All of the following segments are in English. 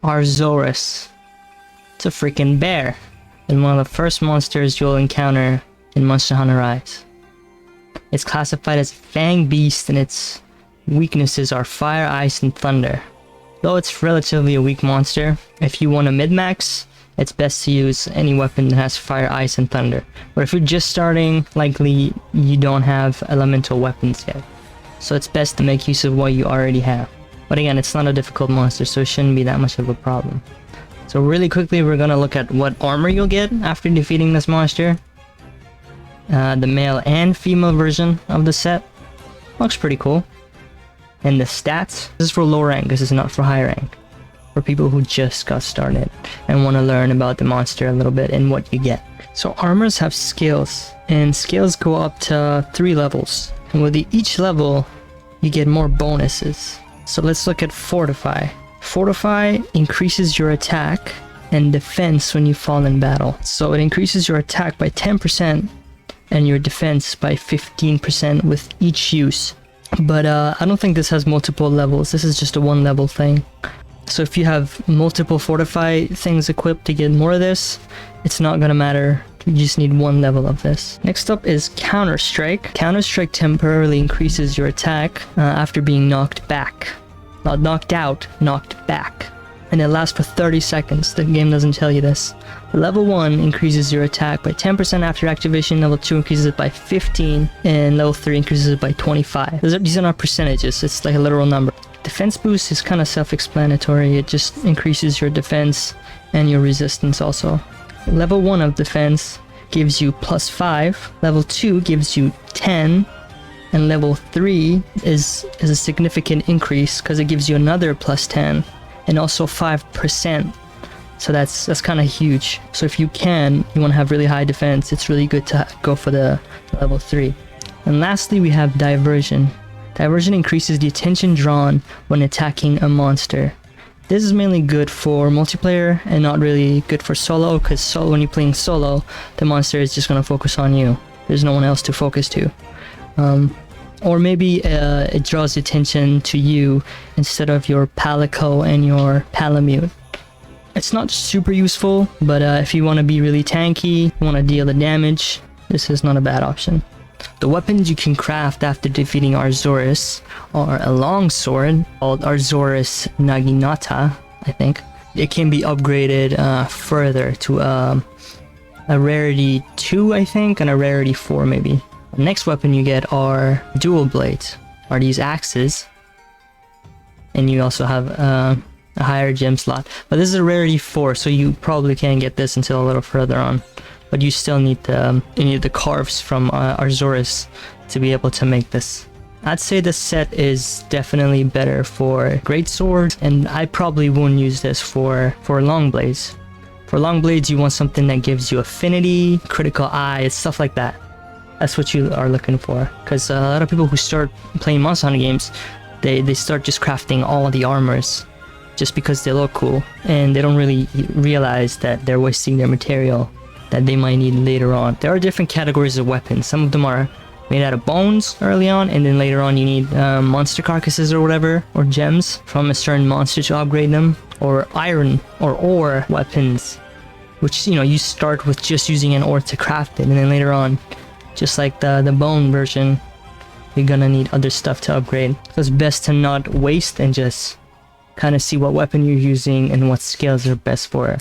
Arzuros. It's a freaking bear, and one of the first monsters you'll encounter in Monster Hunter Rise. It's classified as a fang beast, and its weaknesses are fire, ice, and thunder. Though it's relatively a weak monster, if you want a mid-max, it's best to use any weapon that has fire, ice, and thunder. But if you're just starting, likely you don't have elemental weapons yet. So it's best to make use of what you already have. But again, it's not a difficult monster, so it shouldn't be that much of a problem. So really quickly, we're gonna look at what armor you'll get after defeating this monster. The male and female version of the set. Looks pretty cool. And the stats, this is for low rank, this is not for high rank. For people who just got started and want to learn about the monster a little bit and what you get. So armors have skills, and skills go up to 3 levels. And with each level, you get more bonuses. So let's look at Fortify. Fortify increases your attack and defense when you fall in battle. So it increases your attack by 10% and your defense by 15% with each use. But I don't think this has multiple levels. This is just a 1 level thing. So if you have multiple Fortify things equipped to get more of this, it's not gonna matter. You just need 1 level of this. Next up is Counter Strike. Counter Strike temporarily increases your attack after being knocked back. Not knocked out, knocked back. And it lasts for 30 seconds. The game doesn't tell you this. Level 1 increases your attack by 10% after activation, level 2 increases it by 15, and level 3 increases it by 25. These are not percentages, it's like a literal number. Defense boost is kind of self-explanatory, it just increases your defense and your resistance also. Level 1 of defense gives you +5, level 2 gives you 10, and level 3 is a significant increase because it gives you another +10 and also 5%. So that's kind of huge. So if you want to have really high defense, it's really good to go for the level 3. And lastly, we have Diversion. Diversion increases the attention drawn when attacking a monster. This is mainly good for multiplayer and not really good for solo, because when you're playing solo, the monster is just going to focus on you. There's no one else to focus to. Or maybe it draws attention to you instead of your Palico and your Palamute. It's not super useful, but if you want to be really tanky, you want to deal the damage, this is not a bad option. The weapons you can craft after defeating Arzuros are a long sword called Arzuros Naginata, I think. It can be upgraded further to a rarity 2, I think, and a rarity 4 maybe. The next weapon you get are dual blades, are these axes, and you also have a higher gem slot. But this is a rarity 4, so you probably can't get this until a little further on. But you still need the carves from Arzuros to be able to make this. I'd say this set is definitely better for great swords, and I probably won't use this for long blades. For long blades, you want something that gives you affinity, critical eye, stuff like that. That's what you are looking for. Because a lot of people who start playing Monster Hunter games, they start just crafting all the armors just because they look cool, and they don't really realize that they're wasting their material that they might need later on. There are different categories of weapons. Some of them are made out of bones early on, and then later on you need monster carcasses or whatever, or gems from a certain monster to upgrade them, or iron or ore weapons, which you start with just using an ore to craft it, and then later on, just like the bone version, you're gonna need other stuff to upgrade. So it's best to not waste and just kind of see what weapon you're using and what skills are best for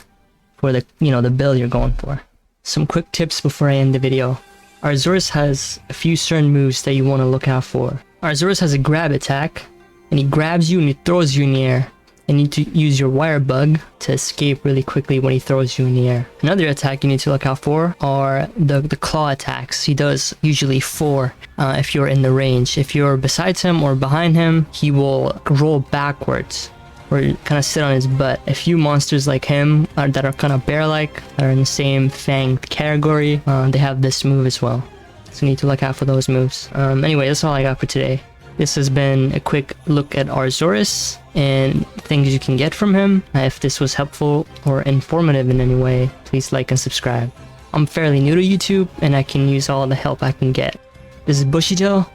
the build you're going for. Some quick tips before I end the video. Arzuros has a few certain moves that you want to look out for. Arzuros has a grab attack, and he grabs you and he throws you in the air. And you need to use your wire bug to escape really quickly when he throws you in the air. Another attack you need to look out for are the claw attacks. He does usually 4 if you're in the range. If you're beside him or behind him, he will roll backwards or kind of sit on his butt. A few monsters like him that are kind of bear-like, that are in the same fang category, they have this move as well. So you need to look out for those moves. Anyway, that's all I got for today. This has been a quick look at Arzuros and things you can get from him. If this was helpful or informative in any way, please like and subscribe. I'm fairly new to YouTube and I can use all the help I can get. This is Bushido,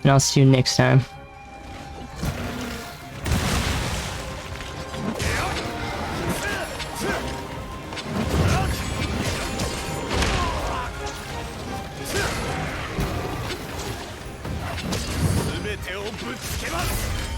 and I'll see you next time. てをぶつけます。